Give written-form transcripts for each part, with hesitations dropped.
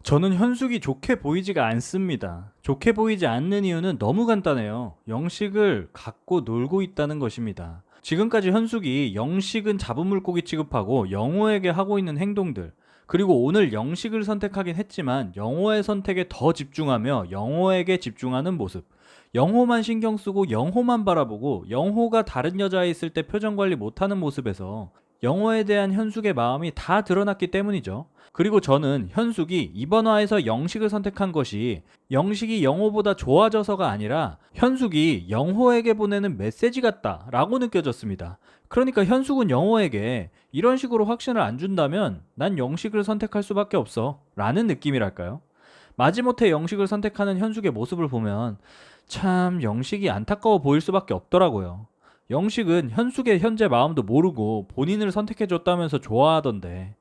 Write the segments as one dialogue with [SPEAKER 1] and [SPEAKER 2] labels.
[SPEAKER 1] 저는 현숙이 좋게 보이지가 않습니다. 좋게 보이지 않는 이유는 너무 간단해요. 영식을 갖고 놀고 있다는 것입니다. 지금까지 현숙이 영식은 잡은 물고기 취급하고 영호에게 하고 있는 행동들, 그리고 오늘 영식을 선택하긴 했지만 영호의 선택에 더 집중하며 영호에게 집중하는 모습, 영호만 신경 쓰고 영호만 바라보고 영호가 다른 여자에 있을 때 표정 관리 못하는 모습에서 영호에 대한 현숙의 마음이 다 드러났기 때문이죠. 그리고 저는 현숙이 이번 화에서 영식을 선택한 것이 영식이 영호보다 좋아져서가 아니라 현숙이 영호에게 보내는 메시지 같다라고 느껴졌습니다. 그러니까 현숙은 영호에게 이런 식으로 확신을 안 준다면 난 영식을 선택할 수밖에 없어 라는 느낌이랄까요? 마지못해 영식을 선택하는 현숙의 모습을 보면 참 영식이 안타까워 보일 수밖에 없더라고요. 영식은 현숙의 현재 마음도 모르고 본인을 선택해줬다면서 좋아하던데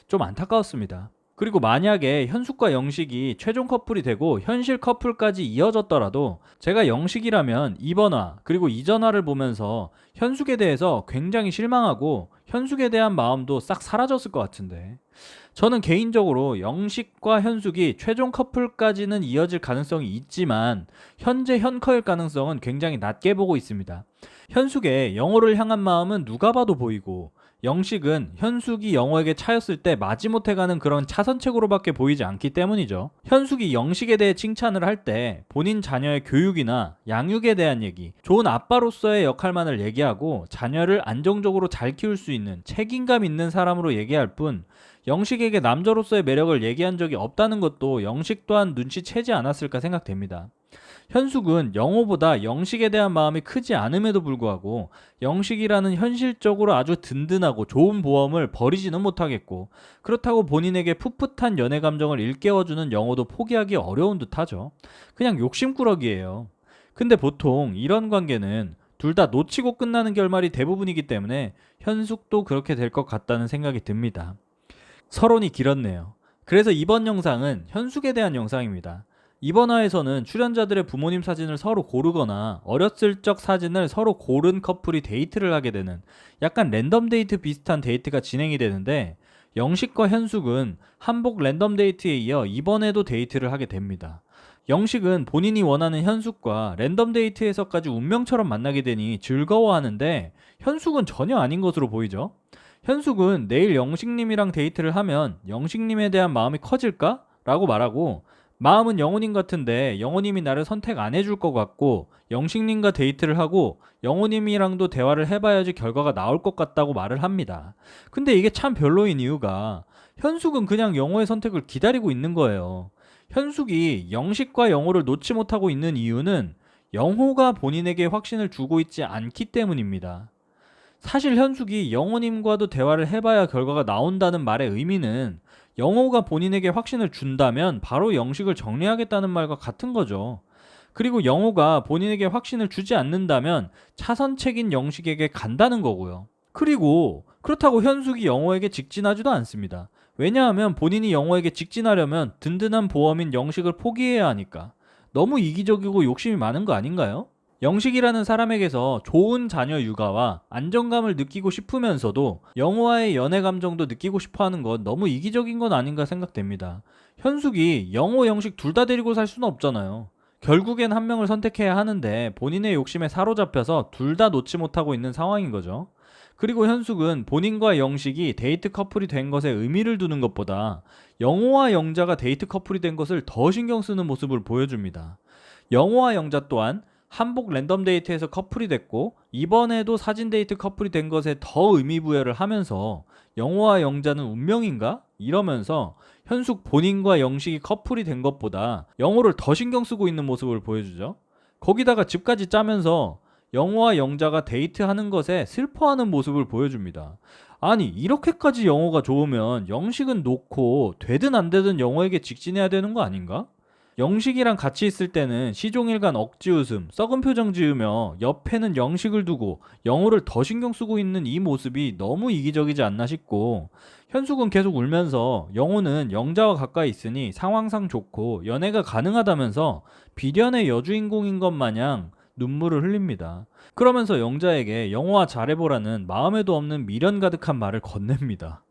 [SPEAKER 1] 좀 안타까웠습니다. 그리고 만약에 현숙과 영식이 최종 커플이 되고 현실 커플까지 이어졌더라도 제가 영식이라면 이번 화 그리고 이전 화를 보면서 현숙에 대해서 굉장히 실망하고 현숙에 대한 마음도 싹 사라졌을 것 같은데, 저는 개인적으로 영식과 현숙이 최종 커플까지는 이어질 가능성이 있지만 현재 현커일 가능성은 굉장히 낮게 보고 있습니다. 현숙의 영호를 향한 마음은 누가 봐도 보이고 영식은 현숙이 영호에게 차였을 때 마지못해 가는 그런 차선책으로밖에 보이지 않기 때문이죠. 현숙이 영식에 대해 칭찬을 할 때 본인 자녀의 교육이나 양육에 대한 얘기, 좋은 아빠로서의 역할만을 얘기하고 자녀를 안정적으로 잘 키울 수 있는 책임감 있는 사람으로 얘기할 뿐 영식에게 남자로서의 매력을 얘기한 적이 없다는 것도 영식 또한 눈치채지 않았을까 생각됩니다. 현숙은 영호보다 영식에 대한 마음이 크지 않음에도 불구하고 영식이라는 현실적으로 아주 든든하고 좋은 보험을 버리지는 못하겠고, 그렇다고 본인에게 풋풋한 연애 감정을 일깨워주는 영호도 포기하기 어려운 듯하죠. 그냥 욕심꾸러기예요. 근데 보통 이런 관계는 둘 다 놓치고 끝나는 결말이 대부분이기 때문에 현숙도 그렇게 될 것 같다는 생각이 듭니다. 서론이 길었네요. 그래서 이번 영상은 현숙에 대한 영상입니다. 이번 화에서는 출연자들의 부모님 사진을 서로 고르거나 어렸을 적 사진을 서로 고른 커플이 데이트를 하게 되는 약간 랜덤 데이트 비슷한 데이트가 진행이 되는데, 영식과 현숙은 한복 랜덤 데이트에 이어 이번에도 데이트를 하게 됩니다. 영식은 본인이 원하는 현숙과 랜덤 데이트에서까지 운명처럼 만나게 되니 즐거워하는데 현숙은 전혀 아닌 것으로 보이죠. 현숙은 내일 영식님이랑 데이트를 하면 영식님에 대한 마음이 커질까? 라고 말하고, 마음은 영호님 같은데 영호님이 나를 선택 안 해줄 것 같고 영식님과 데이트를 하고 영호님이랑도 대화를 해봐야지 결과가 나올 것 같다고 말을 합니다. 근데 이게 참 별로인 이유가 현숙은 그냥 영호의 선택을 기다리고 있는 거예요. 현숙이 영식과 영호를 놓지 못하고 있는 이유는 영호가 본인에게 확신을 주고 있지 않기 때문입니다. 사실 현숙이 영호님과도 대화를 해봐야 결과가 나온다는 말의 의미는 영호가 본인에게 확신을 준다면 바로 영식을 정리하겠다는 말과 같은 거죠. 그리고 영호가 본인에게 확신을 주지 않는다면 차선책인 영식에게 간다는 거고요. 그리고 그렇다고 현숙이 영호에게 직진하지도 않습니다. 왜냐하면 본인이 영호에게 직진하려면 든든한 보험인 영식을 포기해야 하니까. 너무 이기적이고 욕심이 많은 거 아닌가요? 영식이라는 사람에게서 좋은 자녀 육아와 안정감을 느끼고 싶으면서도 영호와의 연애 감정도 느끼고 싶어하는 건 너무 이기적인 건 아닌가 생각됩니다. 현숙이 영호, 영식 둘 다 데리고 살 수는 없잖아요. 결국엔 한 명을 선택해야 하는데 본인의 욕심에 사로잡혀서 둘 다 놓지 못하고 있는 상황인 거죠. 그리고 현숙은 본인과 영식이 데이트 커플이 된 것에 의미를 두는 것보다 영호와 영자가 데이트 커플이 된 것을 더 신경 쓰는 모습을 보여줍니다. 영호와 영자 또한 한복 랜덤 데이트에서 커플이 됐고 이번에도 사진 데이트 커플이 된 것에 더 의미 부여를 하면서 영호와 영자는 운명인가? 이러면서 현숙 본인과 영식이 커플이 된 것보다 영호를 더 신경 쓰고 있는 모습을 보여주죠. 거기다가 집까지 짜면서 영호와 영자가 데이트하는 것에 슬퍼하는 모습을 보여줍니다. 아니, 이렇게까지 영호가 좋으면 영식은 놓고 되든 안 되든 영호에게 직진해야 되는 거 아닌가? 영식이랑 같이 있을 때는 시종일관 억지 웃음, 썩은 표정 지으며 옆에는 영식을 두고 영호를 더 신경 쓰고 있는 이 모습이 너무 이기적이지 않나 싶고, 현숙은 계속 울면서 영호는 영자와 가까이 있으니 상황상 좋고 연애가 가능하다면서 비련의 여주인공인 것 마냥 눈물을 흘립니다. 그러면서 영자에게 영호와 잘해보라는 마음에도 없는 미련 가득한 말을 건넵니다.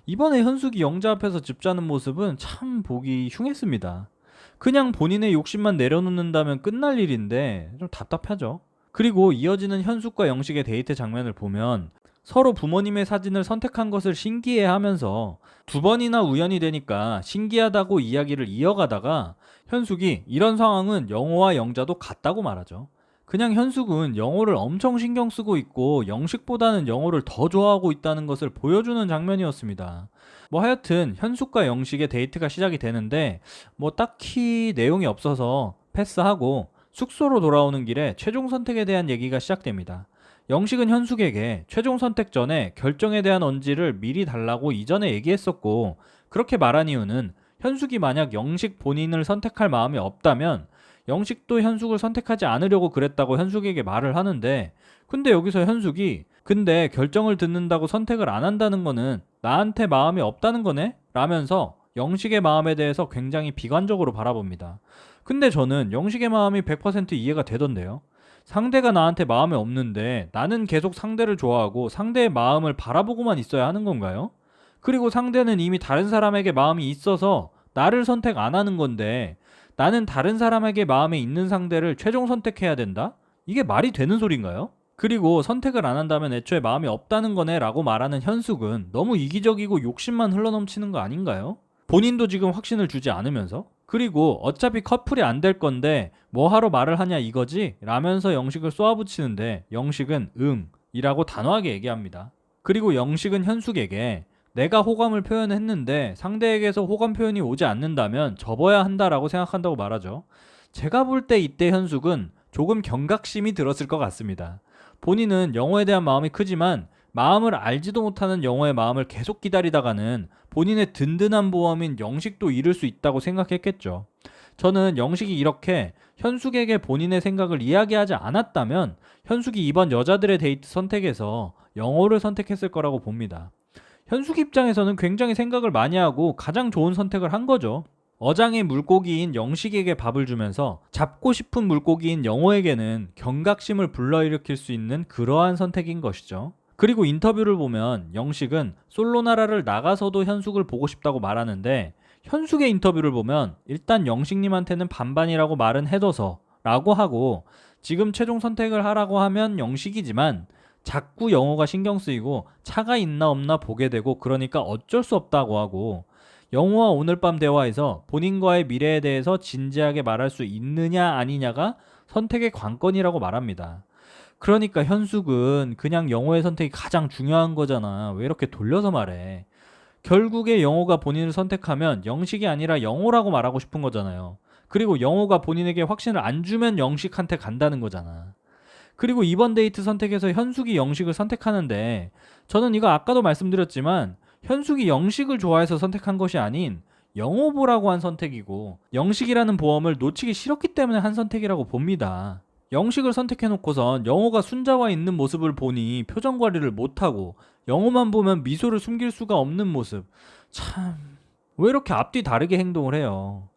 [SPEAKER 1] 이번에 현숙이 영자 앞에서 집 짜는 모습은 참 보기 흉했습니다. 그냥 본인의 욕심만 내려놓는다면 끝날 일인데 좀 답답하죠. 그리고 이어지는 현숙과 영식의 데이트 장면을 보면 서로 부모님의 사진을 선택한 것을 신기해하면서 두 번이나 우연이 되니까 신기하다고 이야기를 이어가다가 현숙이 이런 상황은 영호와 영자도 같다고 말하죠. 그냥 현숙은 영호를 엄청 신경 쓰고 있고 영식보다는 영호를 더 좋아하고 있다는 것을 보여주는 장면이었습니다. 뭐 하여튼 현숙과 영식의 데이트가 시작이 되는데 뭐 딱히 내용이 없어서 패스하고 숙소로 돌아오는 길에 최종 선택에 대한 얘기가 시작됩니다. 영식은 현숙에게 최종 선택 전에 결정에 대한 언지를 미리 달라고 이전에 얘기했었고, 그렇게 말한 이유는 현숙이 만약 영식 본인을 선택할 마음이 없다면 영식도 현숙을 선택하지 않으려고 그랬다고 현숙에게 말을 하는데, 근데 여기서 현숙이 근데 결정을 듣는다고 선택을 안 한다는 거는 나한테 마음이 없다는 거네? 라면서 영식의 마음에 대해서 굉장히 비관적으로 바라봅니다. 근데 저는 영식의 마음이 100% 이해가 되던데요. 상대가 나한테 마음에 없는데 나는 계속 상대를 좋아하고 상대의 마음을 바라보고만 있어야 하는 건가요? 그리고 상대는 이미 다른 사람에게 마음이 있어서 나를 선택 안 하는 건데 나는 다른 사람에게 마음에 있는 상대를 최종 선택해야 된다? 이게 말이 되는 소린가요? 그리고 선택을 안 한다면 애초에 마음이 없다는 거네 라고 말하는 현숙은 너무 이기적이고 욕심만 흘러넘치는 거 아닌가요? 본인도 지금 확신을 주지 않으면서? 그리고 어차피 커플이 안 될 건데 뭐하러 말을 하냐 이거지? 라면서 영식을 쏘아붙이는데 영식은 응 이라고 단호하게 얘기합니다. 그리고 영식은 현숙에게 내가 호감을 표현했는데 상대에게서 호감 표현이 오지 않는다면 접어야 한다라고 생각한다고 말하죠. 제가 볼 때 이때 현숙은 조금 경각심이 들었을 것 같습니다. 본인은 영호에 대한 마음이 크지만 마음을 알지도 못하는 영호의 마음을 계속 기다리다가는 본인의 든든한 보험인 영식도 잃을 수 있다고 생각했겠죠. 저는 영식이 이렇게 현숙에게 본인의 생각을 이야기하지 않았다면 현숙이 이번 여자들의 데이트 선택에서 영호를 선택했을 거라고 봅니다. 현숙 입장에서는 굉장히 생각을 많이 하고 가장 좋은 선택을 한 거죠. 어장의 물고기인 영식에게 밥을 주면서 잡고 싶은 물고기인 영호에게는 경각심을 불러일으킬 수 있는 그러한 선택인 것이죠. 그리고 인터뷰를 보면 영식은 솔로 나라를 나가서도 현숙을 보고 싶다고 말하는데 현숙의 인터뷰를 보면 일단 영식님한테는 반반이라고 말은 해둬서 라고 하고 지금 최종 선택을 하라고 하면 영식이지만 자꾸 영호가 신경 쓰이고 차가 있나 없나 보게 되고 그러니까 어쩔 수 없다고 하고 영호와 오늘 밤 대화에서 본인과의 미래에 대해서 진지하게 말할 수 있느냐 아니냐가 선택의 관건이라고 말합니다. 그러니까 현숙은 그냥 영호의 선택이 가장 중요한 거잖아. 왜 이렇게 돌려서 말해? 결국에 영호가 본인을 선택하면 영식이 아니라 영호라고 말하고 싶은 거잖아요. 그리고 영호가 본인에게 확신을 안 주면 영식한테 간다는 거잖아. 그리고 이번 데이트 선택에서 현숙이 영식을 선택하는데 저는 이거 아까도 말씀드렸지만 현숙이 영식을 좋아해서 선택한 것이 아닌 영호보라고 한 선택이고 영식이라는 보험을 놓치기 싫었기 때문에 한 선택이라고 봅니다. 영식을 선택해놓고선 영호가 순자와 있는 모습을 보니 표정 관리를 못하고 영호만 보면 미소를 숨길 수가 없는 모습. 참, 왜 이렇게 앞뒤 다르게 행동을 해요?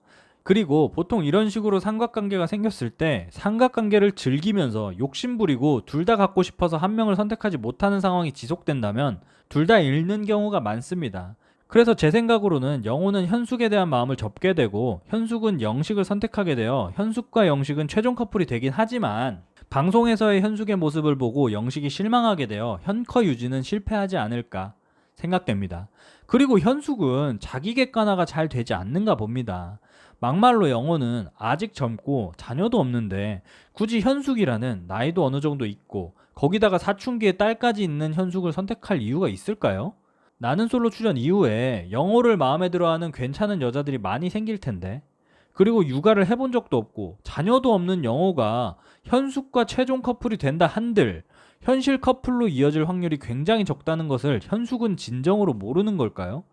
[SPEAKER 1] 그리고 보통 이런 식으로 삼각관계가 생겼을 때 삼각관계를 즐기면서 욕심부리고 둘 다 갖고 싶어서 한 명을 선택하지 못하는 상황이 지속된다면 둘 다 잃는 경우가 많습니다. 그래서 제 생각으로는 영호는 현숙에 대한 마음을 접게 되고 현숙은 영식을 선택하게 되어 현숙과 영식은 최종 커플이 되긴 하지만 방송에서의 현숙의 모습을 보고 영식이 실망하게 되어 현커 유지는 실패하지 않을까 생각됩니다. 그리고 현숙은 자기 객관화가 잘 되지 않는가 봅니다. 막말로 영호는 아직 젊고 자녀도 없는데 굳이 현숙이라는 나이도 어느 정도 있고 거기다가 사춘기에 딸까지 있는 현숙을 선택할 이유가 있을까요? 나는 솔로 출연 이후에 영호를 마음에 들어하는 괜찮은 여자들이 많이 생길 텐데 그리고 육아를 해본 적도 없고 자녀도 없는 영호가 현숙과 최종 커플이 된다 한들 현실 커플로 이어질 확률이 굉장히 적다는 것을 현숙은 진정으로 모르는 걸까요?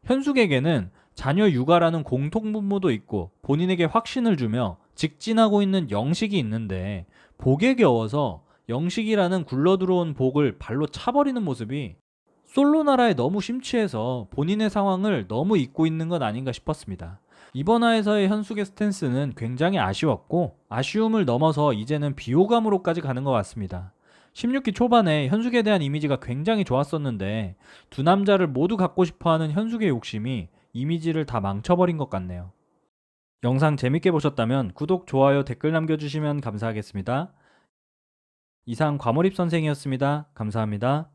[SPEAKER 1] 현숙에게는 자녀 육아라는 공통분모도 있고 본인에게 확신을 주며 직진하고 있는 영식이 있는데 복에 겨워서 영식이라는 굴러들어온 복을 발로 차버리는 모습이 솔로 나라에 너무 심취해서 본인의 상황을 너무 잊고 있는 것 아닌가 싶었습니다. 이번 화에서의 현숙의 스탠스는 굉장히 아쉬웠고 아쉬움을 넘어서 이제는 비호감으로까지 가는 것 같습니다. 16기 초반에 현숙에 대한 이미지가 굉장히 좋았었는데 두 남자를 모두 갖고 싶어하는 현숙의 욕심이 이미지를 다 망쳐버린 것 같네요. 영상 재밌게 보셨다면 구독, 좋아요, 댓글 남겨주시면 감사하겠습니다. 이상 과몰입 선생이었습니다. 감사합니다.